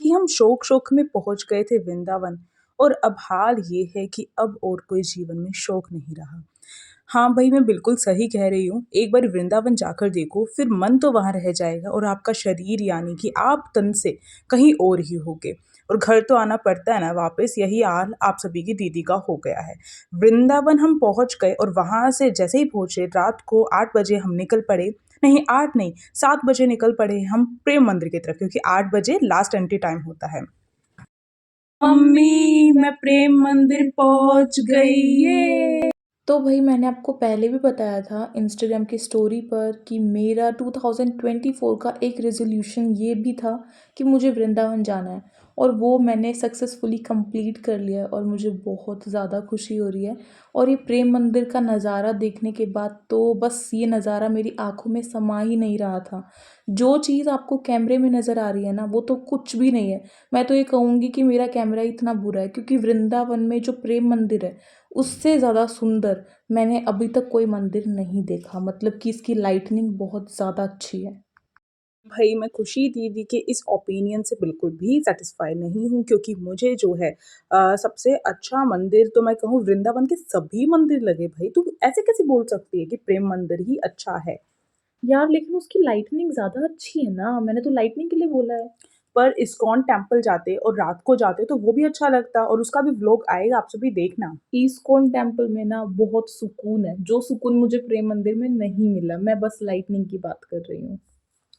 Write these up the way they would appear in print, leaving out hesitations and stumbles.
कि हम शौक में पहुँच गए थे वृंदावन और अब हाल ये है कि अब और कोई जीवन में शौक नहीं रहा। हाँ भाई, मैं बिल्कुल सही कह रही हूँ। एक बार वृंदावन जाकर देखो, फिर मन तो वहाँ रह जाएगा और आपका शरीर यानी कि आप तन से कहीं और ही होगे। और घर तो आना पड़ता है ना वापस, यही हाल आप सभी की दीदी का हो गया है। वृंदावन हम पहुँच गए और वहाँ से जैसे ही पहुँचे रात को 8 बजे हम निकल पड़े। नहीं 8 नहीं, 7 बजे निकल पड़े हम प्रेम मंदिर की तरफ, क्योंकि 8 बजे लास्ट एंट्री टाइम होता है। मम्मी मैं प्रेम मंदिर पहुँच गई ये। तो भाई मैंने आपको पहले भी बताया था इंस्टाग्राम की स्टोरी पर कि मेरा 2024 का एक रेजोल्यूशन ये भी था कि मुझे वृंदावन जाना है, और वो मैंने सक्सेसफुली कंप्लीट कर लिया है और मुझे बहुत ज़्यादा खुशी हो रही है। और ये प्रेम मंदिर का नज़ारा देखने के बाद तो बस ये नज़ारा मेरी आंखों में समा ही नहीं रहा था। जो चीज़ आपको कैमरे में नज़र आ रही है ना, वो तो कुछ भी नहीं है। मैं तो ये कहूँगी कि मेरा कैमरा इतना बुरा है, क्योंकि वृंदावन में जो प्रेम मंदिर है उससे ज़्यादा सुंदर मैंने अभी तक कोई मंदिर नहीं देखा। मतलब कि इसकी लाइटनिंग बहुत ज़्यादा अच्छी है। भाई मैं खुशी दीदी के इस ओपिनियन से बिल्कुल भी सेटिस्फाई नहीं हूँ, क्योंकि मुझे जो है सबसे अच्छा मंदिर तो मैं कहूँ वृंदावन के सभी मंदिर लगे। भाई तू ऐसे कैसे बोल सकती है कि प्रेम मंदिर ही अच्छा है? यार लेकिन उसकी लाइटनिंग ज़्यादा अच्छी है ना, मैंने तो लाइटनिंग के लिए बोला है। पर इस्कॉन टेम्पल जाते और रात को जाते तो वो भी अच्छा लगता, और उसका भी व्लॉग आएगा, आप सभी देखना। ईस्कॉन टेम्पल में ना बहुत सुकून है, जो सुकून मुझे प्रेम मंदिर में नहीं मिला। मैं बस लाइटनिंग की बात कर रही हूँ।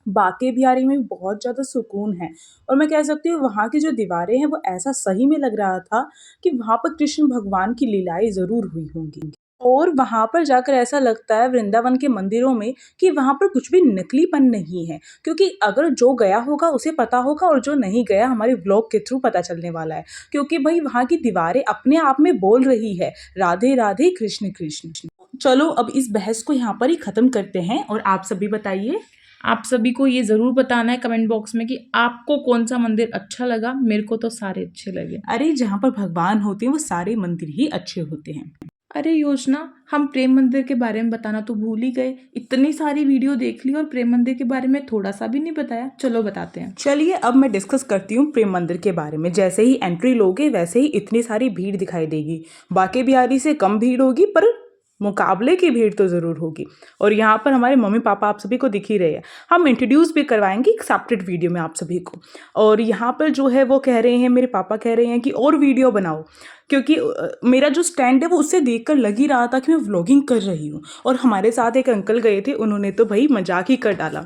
बाके बिहारी में भी बहुत ज़्यादा सुकून है, और मैं कह सकती हूँ वहाँ की जो दीवारें हैं वो ऐसा सही में लग रहा था कि वहाँ पर कृष्ण भगवान की लीलाएं ज़रूर हुई होंगी। और वहाँ पर जाकर ऐसा लगता है वृंदावन के मंदिरों में कि वहाँ पर कुछ भी नकलीपन नहीं है, क्योंकि अगर जो गया होगा उसे पता होगा, और जो नहीं गया हमारे व्लॉग के थ्रू पता चलने वाला है। क्योंकि भाई वहाँ की दीवारें अपने आप में बोल रही है राधे राधे कृष्ण कृष्ण। चलो अब इस बहस को यहाँ पर ही ख़त्म करते हैं, और आप सभी बताइए। आप सभी को ये ज़रूर बताना है कमेंट बॉक्स में कि आपको कौन सा मंदिर अच्छा लगा। मेरे को तो सारे अच्छे लगे। अरे जहाँ पर भगवान होते हैं वो सारे मंदिर ही अच्छे होते हैं। अरे योजना, हम प्रेम मंदिर के बारे में बताना तो भूल ही गए। इतनी सारी वीडियो देख ली और प्रेम मंदिर के बारे में थोड़ा सा भी नहीं बताया। चलो बताते हैं। चलिए अब मैं डिस्कस करती हूँ प्रेम मंदिर के बारे में। जैसे ही एंट्री लोगे वैसे ही इतनी सारी भीड़ दिखाई देगी। बाके बिहारी से कम भीड़ होगी, पर मुकाबले की भीड़ तो ज़रूर होगी। और यहाँ पर हमारे मम्मी पापा आप सभी को दिख ही रहे हैं। हम इंट्रोड्यूस भी करवाएंगे एक सेपरेट वीडियो में आप सभी को। और यहाँ पर जो है वो कह रहे हैं, मेरे पापा कह रहे हैं कि और वीडियो बनाओ, क्योंकि मेरा जो स्टैंड है वो उससे देखकर लग ही रहा था कि मैं व्लॉगिंग कर रही हूँ। और हमारे साथ एक अंकल गए थे, उन्होंने तो भाई मजाक ही कर डाला।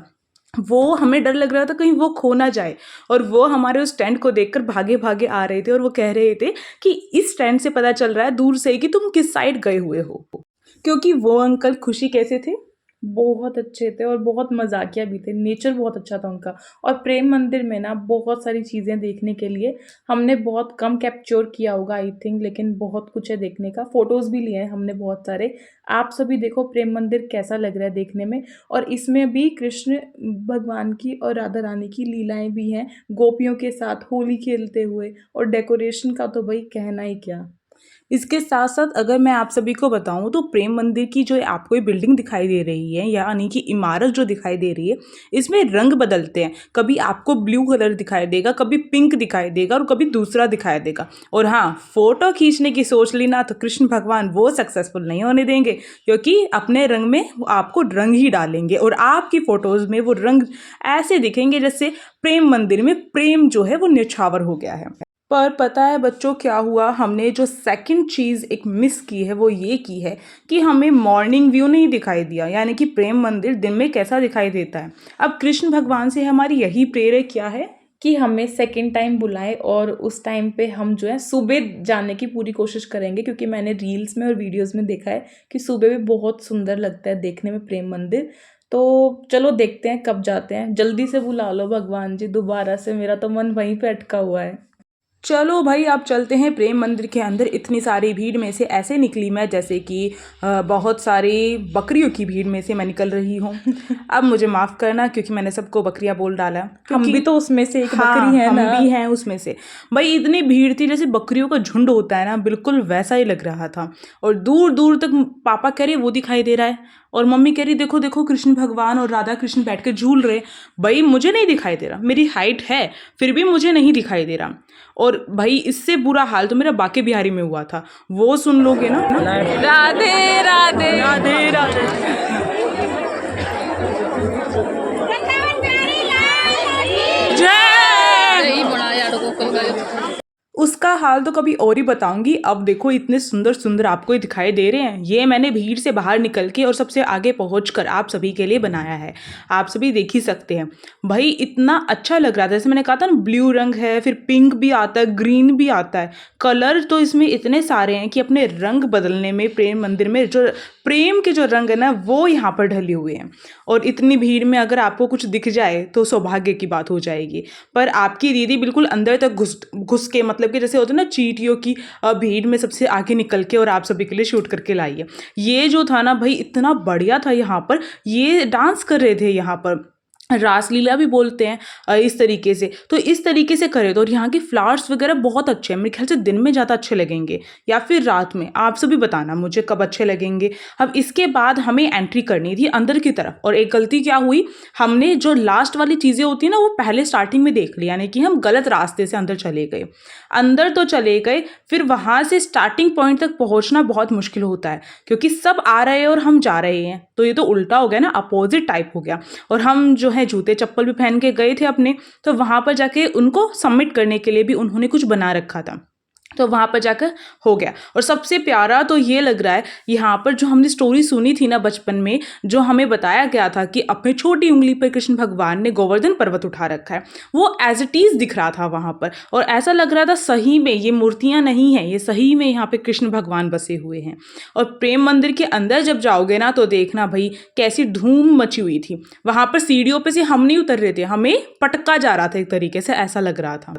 वो हमें डर लग रहा था कहीं वो खो ना जाए, और वो हमारे उस स्टैंड को देखकर भागे भागे आ रहे थे, और वो कह रहे थे कि इस स्टैंड से पता चल रहा है दूर से कि तुम किस साइड गए हुए हो। क्योंकि वो अंकल खुशी कैसे थे? बहुत अच्छे थे और बहुत मजाकिया भी थे। नेचर बहुत अच्छा था उनका। और प्रेम मंदिर में ना बहुत सारी चीज़ें देखने के लिए, हमने बहुत कम कैप्चर किया होगा आई थिंक, लेकिन बहुत कुछ है देखने का। फोटोज़ भी लिए हैं हमने बहुत सारे। आप सभी देखो प्रेम मंदिर कैसा लग रहा है देखने में। और इसमें भी कृष्ण भगवान की और राधा रानी की लीलाएं भी हैं, गोपियों के साथ होली खेलते हुए। और डेकोरेशन का तो भाई कहना ही क्या। इसके साथ साथ अगर मैं आप सभी को बताऊं तो प्रेम मंदिर की जो आपको ये बिल्डिंग दिखाई दे रही है, यानी कि इमारत जो दिखाई दे रही है, इसमें रंग बदलते हैं। कभी आपको ब्लू कलर दिखाई देगा, कभी पिंक दिखाई देगा, और कभी दूसरा दिखाई देगा। और हाँ, फोटो खींचने की सोच ली ना तो कृष्ण भगवान वो सक्सेसफुल नहीं होने देंगे, क्योंकि अपने रंग में वो आपको रंग ही डालेंगे और आपकी फोटोज में वो रंग ऐसे दिखेंगे जैसे प्रेम मंदिर में प्रेम जो है वो न्यौछावर हो गया है। पर पता है बच्चों क्या हुआ, हमने जो सेकंड चीज़ एक मिस की है वो ये की है कि हमें मॉर्निंग व्यू नहीं दिखाई दिया, यानी कि प्रेम मंदिर दिन में कैसा दिखाई देता है। अब कृष्ण भगवान से हमारी यही प्रेयर क्या है कि हमें सेकेंड टाइम बुलाए, और उस टाइम पे हम जो है सुबह जाने की पूरी कोशिश करेंगे, क्योंकि मैंने रील्स में और वीडियोस में देखा है कि सुबह भी बहुत सुंदर लगता है देखने में प्रेम मंदिर। तो चलो देखते हैं कब जाते हैं। जल्दी से बुला लो भगवान जी दोबारा से, मेरा तो मन वहीं पे अटका हुआ है। चलो भाई आप चलते हैं प्रेम मंदिर के अंदर। इतनी सारी भीड़ में से ऐसे निकली मैं जैसे कि बहुत सारी बकरियों की भीड़ में से मैं निकल रही हूँ। अब मुझे माफ़ करना क्योंकि मैंने सबको बकरियाँ बोल डाला, हम भी तो उसमें से एक बकरी है हम ना। भी हैं उसमें से। भाई इतनी भीड़ थी जैसे बकरियों का झुंड होता है ना, बिल्कुल वैसा ही लग रहा था। और दूर दूर तक पापा कह रहे वो दिखाई दे रहा है, और मम्मी कह रही देखो देखो कृष्ण भगवान और राधा कृष्ण बैठ के झूल रहे। भाई मुझे नहीं दिखाई दे रहा, मेरी हाइट है फिर भी मुझे नहीं दिखाई दे रहा। और भाई इससे बुरा हाल तो मेरा बाके बिहारी में हुआ था, वो सुन लोगे ना। राधे राधे राधे राधे। यही बड़ा यार उसका हाल तो कभी और ही बताऊंगी। अब देखो इतने सुंदर सुंदर आपको ही दिखाई दे रहे हैं, ये मैंने भीड़ से बाहर निकल के और सबसे आगे पहुंचकर आप सभी के लिए बनाया है, आप सभी देख ही सकते हैं। भाई इतना अच्छा लग रहा था, जैसे मैंने कहा था ना ब्लू रंग है, फिर पिंक भी आता है, ग्रीन भी आता है, कलर तो इसमें इतने सारे हैं कि अपने रंग बदलने में प्रेम मंदिर में जो प्रेम के जो रंग है ना वो यहाँ पर ढले हुए हैं। और इतनी भीड़ में अगर आपको कुछ दिख जाए तो सौभाग्य की बात हो जाएगी। पर आपकी दीदी बिल्कुल अंदर तक घुस घुस के, मतलब कि जैसे होता है ना चींटियों की भीड़ में सबसे आगे निकल के और आप सभी के लिए शूट करके लाई है। ये जो था ना भाई इतना बढ़िया था, यहाँ पर ये डांस कर रहे थे, यहाँ पर रासलीला भी बोलते हैं इस तरीके से, तो इस तरीके से करे तो। और यहाँ के फ्लावर्स वगैरह बहुत अच्छे हैं, मेरे ख्याल से दिन में ज़्यादा अच्छे लगेंगे या फिर रात में, आप सभी बताना मुझे कब अच्छे लगेंगे। अब इसके बाद हमें एंट्री करनी थी अंदर की तरफ, और एक गलती क्या हुई, हमने जो लास्ट वाली चीज़ें होती है ना वो पहले स्टार्टिंग में देख लिया, यानी कि हम गलत रास्ते से अंदर चले गए। अंदर तो चले गए, फिर वहाँ से स्टार्टिंग पॉइंट तक पहुँचना बहुत मुश्किल होता है, क्योंकि सब आ रहे हैं और हम जा रहे हैं, तो ये तो उल्टा हो गया ना, अपोजिट टाइप हो गया। और हम जो है जूते चप्पल भी पहन के गए थे अपने, तो वहाँ पर जाके उनको सबमिट करने के लिए भी उन्होंने कुछ बना रखा था, तो वहाँ पर जाकर हो गया। और सबसे प्यारा तो ये लग रहा है यहाँ पर जो हमने स्टोरी सुनी थी ना बचपन में, जो हमें बताया गया था कि अपने छोटी उंगली पर कृष्ण भगवान ने गोवर्धन पर्वत उठा रखा है, वो एज इट इज़ दिख रहा था वहाँ पर, और ऐसा लग रहा था सही में ये मूर्तियाँ नहीं हैं, ये सही में यहाँ पे कृष्ण भगवान बसे हुए हैं। और प्रेम मंदिर के अंदर जब जाओगे ना तो देखना भाई कैसी धूम मची हुई थी। वहाँ पर सीढ़ियों पे से हम नहीं उतर रहे थे, हमें पटका जा रहा था एक तरीके से, ऐसा लग रहा था।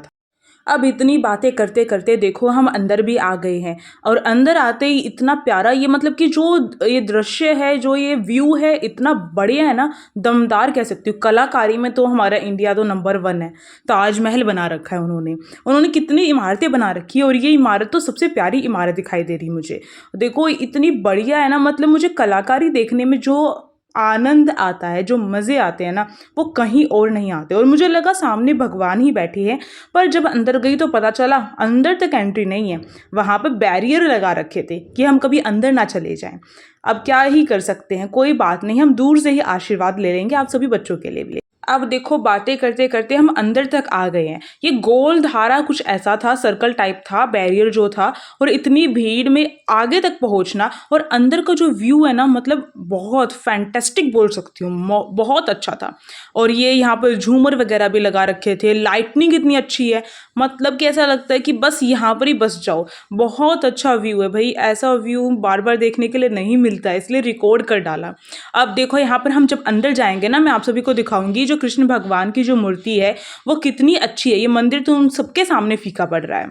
अब इतनी बातें करते करते देखो हम अंदर भी आ गए हैं, और अंदर आते ही इतना प्यारा ये, मतलब कि जो ये दृश्य है, जो ये व्यू है, इतना बढ़िया है ना, दमदार कह सकती हूँ। कलाकारी में तो हमारा इंडिया तो नंबर 1 है, ताजमहल बना रखा है उन्होंने कितनी इमारतें बना रखी है, और ये इमारत तो सबसे प्यारी इमारत दिखाई दे रही मुझे। देखो इतनी बढ़िया है ना, मतलब मुझे कलाकारी देखने में जो आनंद आता है, जो मज़े आते हैं ना, वो कहीं और नहीं आते। और मुझे लगा सामने भगवान ही बैठे हैं, पर जब अंदर गई तो पता चला अंदर तक एंट्री नहीं है, वहाँ पर बैरियर लगा रखे थे कि हम कभी अंदर ना चले जाएं। अब क्या ही कर सकते हैं, कोई बात नहीं, हम दूर से ही आशीर्वाद ले लेंगे आप सभी बच्चों के लिए भी। अब देखो बातें करते करते हम अंदर तक आ गए हैं। ये गोल धारा कुछ ऐसा था, सर्कल टाइप था बैरियर जो था, और इतनी भीड़ में आगे तक पहुंचना, और अंदर का जो व्यू है ना, मतलब बहुत फैंटेस्टिक बोल सकती हूँ, बहुत अच्छा था। और ये यहाँ पर झूमर वगैरह भी लगा रखे थे, लाइटनिंग इतनी अच्छी है, मतलब कि ऐसा लगता है कि बस यहाँ पर ही बस जाओ। बहुत अच्छा व्यू है भाई, ऐसा व्यू बार बार देखने के लिए नहीं मिलता है, इसलिए रिकॉर्ड कर डाला। अब देखो यहाँ पर हम जब अंदर जाएंगे ना, मैं आप सभी को दिखाऊंगी जो कृष्ण भगवान की जो मूर्ति है वो कितनी अच्छी है। ये मंदिर तो उन सबके सामने फीका पड़ रहा है।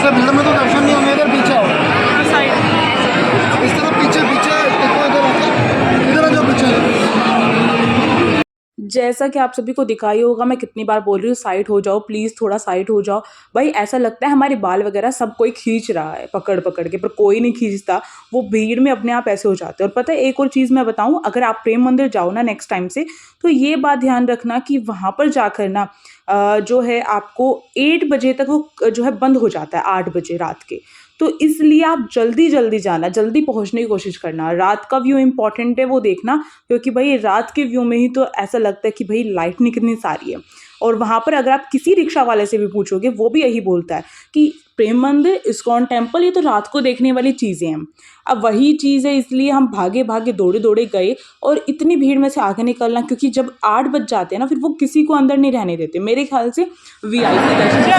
भीड़ में तो दर्शन नहीं होंगे, इधर पीछे आओ, इस तरफ पीछे पीछे इधर जो पीछे। जैसा कि आप सभी को दिखाई होगा, मैं कितनी बार बोल रही हूँ साइड हो जाओ प्लीज़, थोड़ा साइड हो जाओ। भाई ऐसा लगता है हमारे बाल वगैरह सब कोई खींच रहा है पकड़ पकड़ के, पर कोई नहीं खींचता, वो भीड़ में अपने आप ऐसे हो जाते हैं। और पता है एक और चीज़ मैं बताऊँ, अगर आप प्रेम मंदिर जाओ ना नेक्स्ट टाइम से, तो ये बात ध्यान रखना कि वहाँ पर जाकर ना जो है आपको 8 बजे तक वो जो है बंद हो जाता है, 8 बजे रात के। तो इसलिए आप जल्दी जल्दी जाना, जल्दी पहुंचने की कोशिश करना। रात का व्यू इंपॉर्टेंट है, वो देखना, क्योंकि भाई रात के व्यू में ही तो ऐसा लगता है कि भाई लाइटनिंग कितनी सारी है। और वहाँ पर अगर आप किसी रिक्शा वाले से भी पूछोगे, वो भी यही बोलता है कि प्रेम मंदिर, इस्कॉन टेम्पल, ये तो रात को देखने वाली चीज़ें हैं। अब वही चीज़ है, इसलिए हम भागे भागे दौड़े दौड़े गए, और इतनी भीड़ में से आगे निकलना, क्योंकि जब 8 बज जाते हैं ना, फिर वो किसी को अंदर नहीं रहने देते। मेरे ख्याल से VIP दर्शन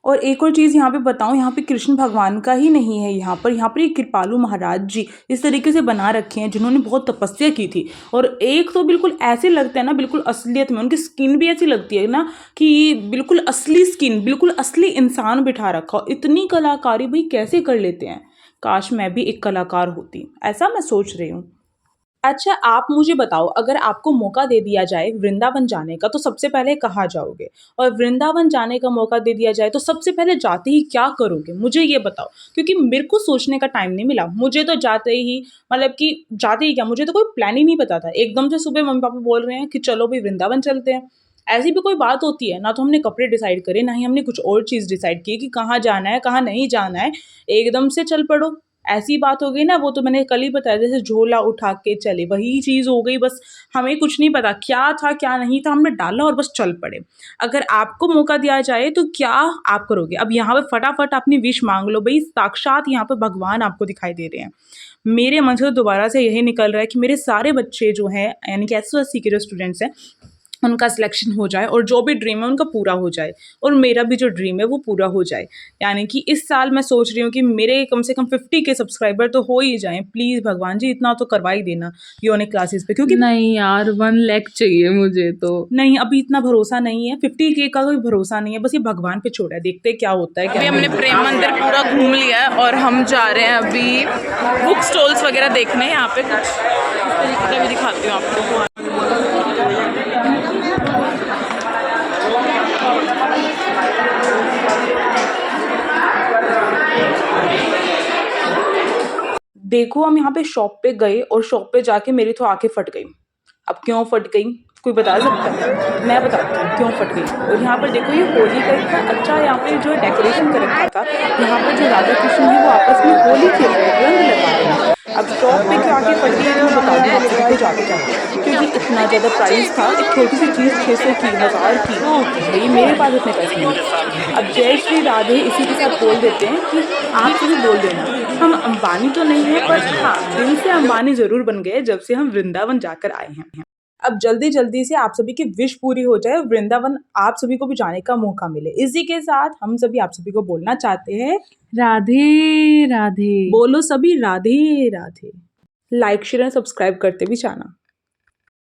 और और एक और चीज़ यहाँ पे बताऊँ, यहाँ पे कृष्ण भगवान का ही नहीं है, यहाँ पर ये कृपालु महाराज जी इस तरीके से बना रखे हैं जिन्होंने बहुत तपस्या की थी। और एक तो बिल्कुल ऐसे लगते हैं ना, बिल्कुल असलियत में उनकी स्किन भी ऐसी लगती है ना कि बिल्कुल असली स्किन, बिल्कुल असली इंसान बिठा रखा हो। इतनी कलाकारी भाई कैसे कर लेते हैं, काश मैं भी एक कलाकार होती, ऐसा मैं सोच रही हूँ। अच्छा, आप मुझे बताओ, अगर आपको मौका दे दिया जाए वृंदावन जाने का तो सबसे पहले कहाँ जाओगे? और वृंदावन जाने का मौका दे दिया जाए तो सबसे पहले जाते ही क्या करोगे? मुझे ये बताओ, क्योंकि मेरे को सोचने का टाइम नहीं मिला। मुझे तो जाते ही मतलब कि जाते ही क्या, मुझे तो कोई प्लान ही नहीं पता था। एकदम से सुबह मम्मी-पापा बोल रहे हैं कि चलो भई वृंदावन चलते हैं। ऐसी भी कोई बात होती है? ना तो हमने कपड़े डिसाइड करे, ना ही हमने कुछ और चीज़ डिसाइड की कि कहाँ जाना है, कहाँ नहीं जाना है। एकदम से चल पड़ो। ऐसी बात हो गई ना, वो तो मैंने कल ही बताया, जैसे झोला उठा के चले, वही चीज़ हो गई। बस हमें कुछ नहीं पता क्या था क्या नहीं था, हमने डाला और बस चल पड़े। अगर आपको मौका दिया जाए तो क्या आप करोगे? अब यहाँ पे फटाफट अपनी विश मांग लो, भाई साक्षात यहाँ पे भगवान आपको दिखाई दे रहे हैं। मेरे मन से तो दोबारा से यही निकल रहा है कि मेरे सारे बच्चे जो हैं, यानी कि एसओएससी के जो स्टूडेंट्स हैं, उनका सिलेक्शन हो जाए और जो भी ड्रीम है उनका पूरा हो जाए, और मेरा भी जो ड्रीम है वो पूरा हो जाए। यानी कि इस साल मैं सोच रही हूँ कि मेरे कम से कम 50 के सब्सक्राइबर तो हो ही जाएँ। प्लीज़ भगवान जी इतना तो करवा ही देना यूनिक क्लासेस पे, क्योंकि नहीं यार 1 लाख चाहिए मुझे तो। नहीं, अभी इतना भरोसा नहीं है, 50 के का कोई भरोसा नहीं है, बस ये भगवान पे छोड़ा है, देखते हैं क्या होता है। अभी हमने प्रेम मंदिर पूरा घूम लिया है और हम जा रहे हैं अभी बुक स्टॉल्स वगैरह देखने। यहाँ पे कुछ इस तरीके का भी दिखाती हूँ आपको। देखो, हम यहाँ पे शॉप पे गए और शॉप पे जाके मेरी तो आंखें फट गई। अब क्यों फट गई, कोई बता सकता है? मैं बताती हूँ क्यों फट गई। और यहाँ पर देखो, ये होली का इतना अच्छा यहाँ पे जो डेकोरेशन कर रखा था, यहाँ पर जो राधा कृष्ण है वो आपस में होली खेल रहे हैं, रंग लगा रहे हैं। अब शॉप पे क्यों आंखें फट गई मैं बता दूँ आप सभी को जाते जाते, क्योंकि इतना ज़्यादा प्राइस था। एक छोटी सी चीज़ 600 की, 1000 की, भाई मेरे पास इतने पैसे नहीं थे। अब जय श्री राधे इसी के साथ बोल देते हैं कि आप सभी बोल देना, हम अंबानी तो नहीं है, पर हाँ दिल से अंबानी ज़रूर बन गए जब से हम वृंदावन जाकर आए हैं। अब जल्दी-जल्दी से आप सभी की विश पूरी हो जाए, वृंदावन आप सभी को भी जाने का मौका मिले। इसी के साथ हम सभी आप सभी को बोलना चाहते हैं, राधे राधे। बोलो सभी Radhe Radhe. Like share and subscribe करते भी जाना।